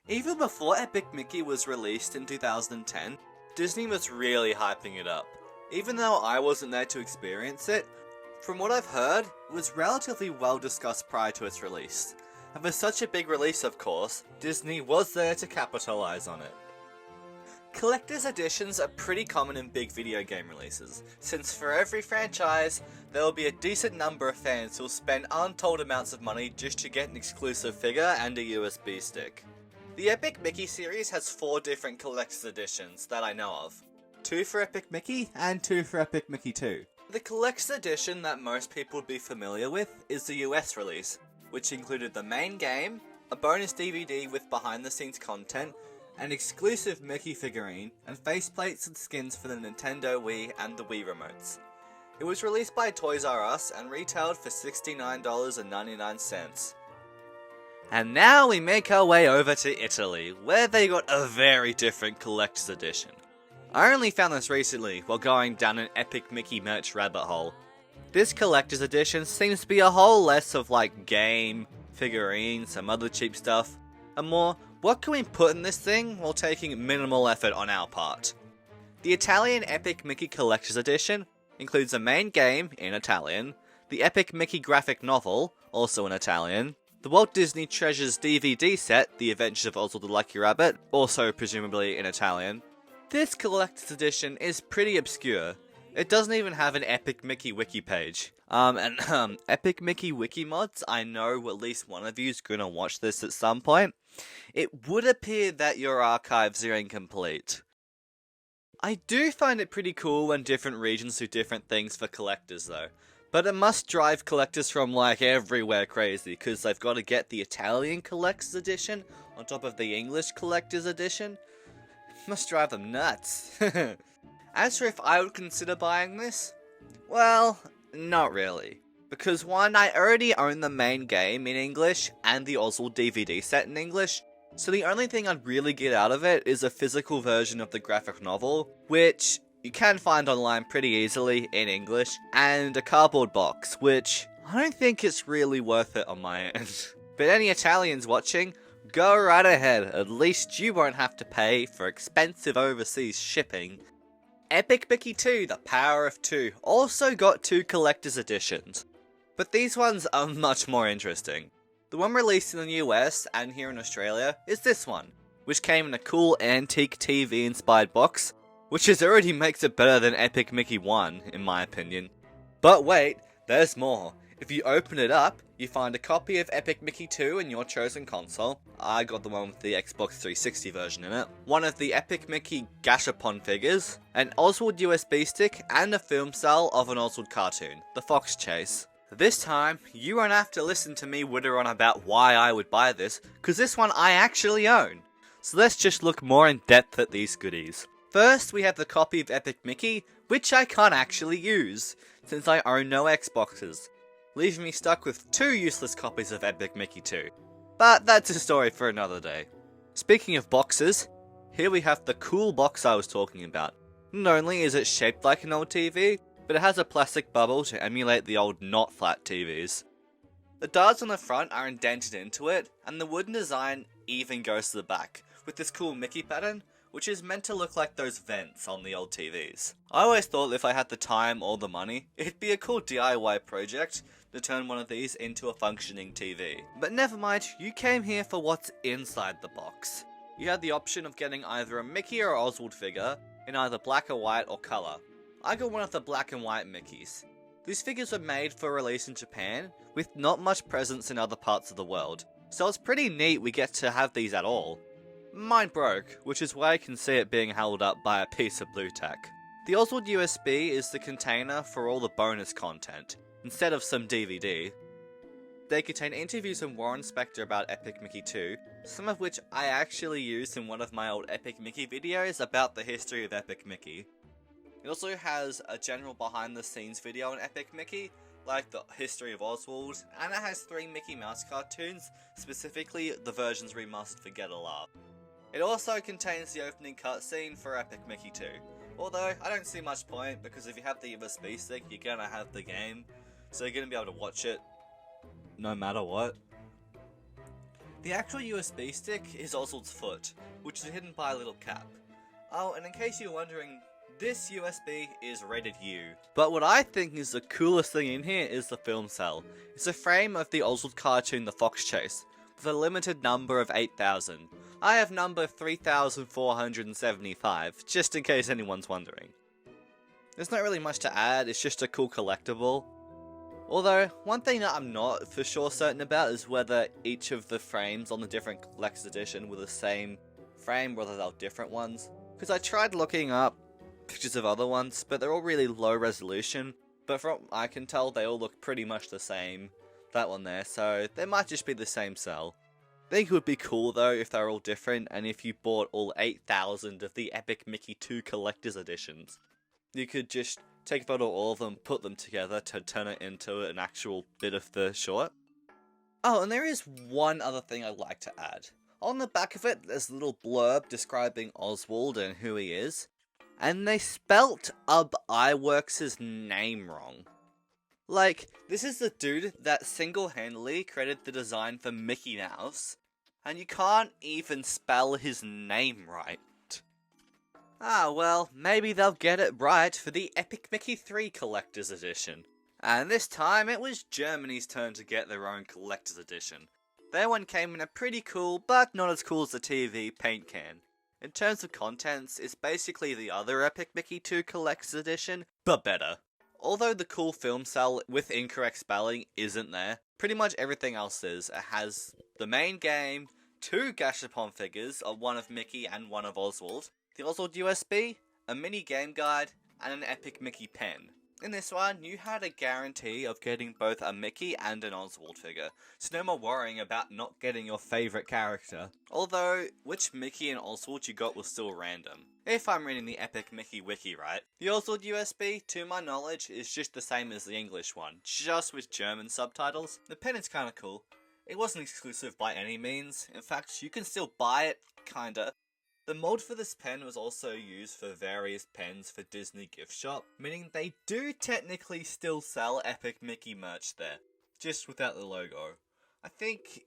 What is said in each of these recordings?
Even before Epic Mickey was released in 2010, Disney was really hyping it up. Even though I wasn't there to experience it, from what I've heard, it was relatively well discussed prior to its release. And for such a big release, of course, Disney was there to capitalize on it. Collector's editions are pretty common in big video game releases, since for every franchise, there will be a decent number of fans who'll spend untold amounts of money just to get an exclusive figure and a USB stick. The Epic Mickey series has 4 different collector's editions that I know of. 2 for Epic Mickey and 2 for Epic Mickey 2. The collector's edition that most people would be familiar with is the US release, which included the main game, a bonus DVD with behind the scenes content, an exclusive Mickey figurine, and faceplates and skins for the Nintendo Wii and the Wii remotes. It was released by Toys R Us and retailed for $69.99. And now we make our way over to Italy, where they got a very different collector's edition. I only found this recently while going down an Epic Mickey merch rabbit hole. This collector's edition seems to be a whole less of like game, figurines, some other cheap stuff, and more, what can we put in this thing while taking minimal effort on our part? The Italian Epic Mickey Collector's Edition includes a main game, in Italian, the Epic Mickey graphic novel, also in Italian, the Walt Disney Treasures DVD set, The Adventures of Oswald the Lucky Rabbit, also presumably in Italian. This collector's edition is pretty obscure. It doesn't even have an Epic Mickey wiki page. Epic Mickey wiki mods, I know at least one of you is gonna watch this at some point. It would appear that your archives are incomplete. I do find it pretty cool when different regions do different things for collectors though. But it must drive collectors from like everywhere crazy, because they've got to get the Italian Collector's Edition on top of the English Collector's Edition. It must drive them nuts. As for if I would consider buying this, well, not really. Because one, I already own the main game in English and the Oswald DVD set in English, so the only thing I'd really get out of it is a physical version of the graphic novel, which you can find online pretty easily in English, and a cardboard box, which I don't think it's really worth it on my end. But any Italians watching, go right ahead, at least you won't have to pay for expensive overseas shipping. Epic Mickey 2, The Power of Two, also got 2 collector's editions, but these ones are much more interesting. The one released in the US and here in Australia is this one, which came in a cool antique TV inspired box, which already makes it better than Epic Mickey 1, in my opinion. But wait, there's more. If you open it up, you find a copy of Epic Mickey 2 in your chosen console. I got the one with the Xbox 360 version in it. One of the Epic Mickey Gashapon figures, an Oswald USB stick, and a film cell of an Oswald cartoon, The Fox Chase. This time, you won't have to listen to me witter on about why I would buy this, because this one I actually own. So let's just look more in depth at these goodies. First, we have the copy of Epic Mickey, which I can't actually use, since I own no Xboxes, leaving me stuck with 2 useless copies of Epic Mickey 2. But that's a story for another day. Speaking of boxes, here we have the cool box I was talking about. Not only is it shaped like an old TV, but it has a plastic bubble to emulate the old not flat TVs. The dials on the front are indented into it, and the wooden design even goes to the back, with this cool Mickey pattern, which is meant to look like those vents on the old TVs. I always thought if I had the time or the money, it'd be a cool DIY project to turn one of these into a functioning TV. But never mind, you came here for what's inside the box. You had the option of getting either a Mickey or Oswald figure, in either black or white or colour. I got one of the black and white Mickeys. These figures were made for release in Japan, with not much presence in other parts of the world, so it's pretty neat we get to have these at all. Mine broke, which is why I can see it being held up by a piece of blue tack. The Oswald USB is the container for all the bonus content, instead of some DVD. They contain interviews from Warren Spector about Epic Mickey 2, some of which I actually used in one of my old Epic Mickey videos about the history of Epic Mickey. It also has a general behind the scenes video on Epic Mickey, like the history of Oswald, and it has 3 Mickey Mouse cartoons, specifically the versions remastered for Get a Laugh. It also contains the opening cutscene for Epic Mickey 2, although I don't see much point because if you have the USB stick, you're gonna have the game, so you're gonna be able to watch it no matter what. The actual USB stick is Oswald's foot, which is hidden by a little cap. Oh, and in case you're wondering, this USB is rated U. But what I think is the coolest thing in here is the film cell. It's a frame of the Oswald cartoon The Fox Chase, with a limited number of 8,000. I have number 3,475, just in case anyone's wondering. There's not really much to add, it's just a cool collectible. Although, one thing that I'm not for sure certain about is whether each of the frames on the different collector's edition were the same frame, whether they're different ones. Because I tried looking up pictures of other ones, but they're all really low resolution. But from what I can tell, they all look pretty much the same. That one there, so they might just be the same cell. I think it would be cool though if they're all different, and if you bought all 8,000 of the Epic Mickey 2 collector's editions. You could just take a photo of all of them, put them together to turn it into an actual bit of the short. Oh, and there is one other thing I'd like to add. On the back of it, there's a little blurb describing Oswald and who he is. And they spelt Iwerks' name wrong. Like, this is the dude that single-handedly created the design for Mickey Mouse, and you can't even spell his name right. Ah, well, maybe they'll get it right for the Epic Mickey 3 Collector's Edition. And this time, it was Germany's turn to get their own Collector's Edition. Their one came in a pretty cool, but not as cool as the TV, paint can. In terms of contents, it's basically the other Epic Mickey 2 Collector's Edition, but better. Although the cool film cell with incorrect spelling isn't there, pretty much everything else is. It has the main game, 2 Gashapon figures, one of Mickey and one of Oswald, the Oswald USB, a mini game guide, and an Epic Mickey pen. In this one, you had a guarantee of getting both a Mickey and an Oswald figure, so no more worrying about not getting your favourite character. Although, which Mickey and Oswald you got was still random. If I'm reading the Epic Mickey wiki right. The Oswald USB, to my knowledge, is just the same as the English one, just with German subtitles. The pen is kinda cool. It wasn't exclusive by any means, in fact you can still buy it, kinda. The mold for this pen was also used for various pens for Disney Gift Shop, meaning they do technically still sell Epic Mickey merch there, just without the logo. I think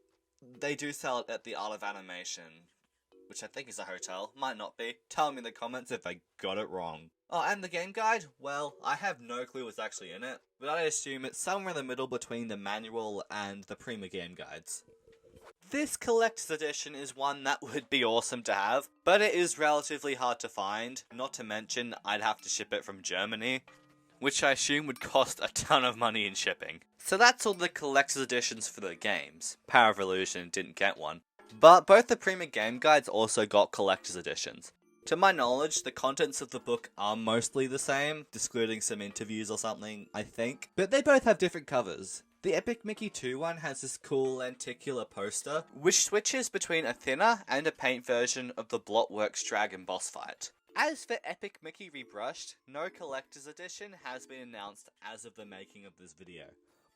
they do sell it at the Art of Animation, which I think is a hotel, might not be. Tell me in the comments if I got it wrong. Oh, and the game guide? Well, I have no clue what's actually in it, but I assume it's somewhere in the middle between the manual and the Prima game guides. This collector's edition is one that would be awesome to have, but it is relatively hard to find, not to mention I'd have to ship it from Germany, which I assume would cost a ton of money in shipping. So that's all the collector's editions for the games. Power of Illusion didn't get one. But both the Prima game guides also got collector's editions. To my knowledge, the contents of the book are mostly the same, excluding some interviews or something, I think. But they both have different covers. The Epic Mickey 2 one has this cool lenticular poster, which switches between a thinner and a paint version of the Blotworks Dragon boss fight. As for Epic Mickey Rebrushed, no collector's edition has been announced as of the making of this video.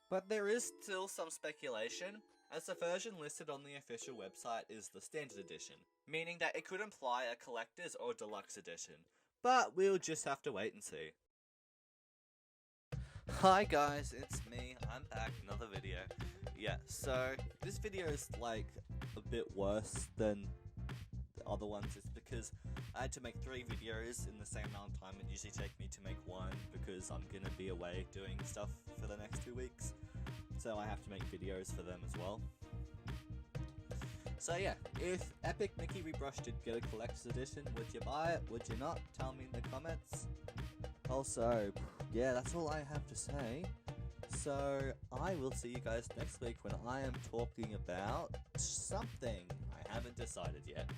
But there is still some speculation, as the version listed on the official website is the standard edition, meaning that it could imply a collector's or deluxe edition. But we'll just have to wait and see. Hi guys, it's me, I'm back, another video. Yeah, so this video is like a bit worse than the other ones. It's because I had to make 3 videos in the same amount of time it usually takes me to make one, because I'm gonna be away doing stuff for the next 2 weeks. So I have to make videos for them as well. So yeah, if Epic Mickey Rebrushed did get a collector's edition, would you buy it? Would you not? Tell me in the comments. Also, yeah, that's all I have to say. So, I will see you guys next week when I am talking about something. I haven't decided yet.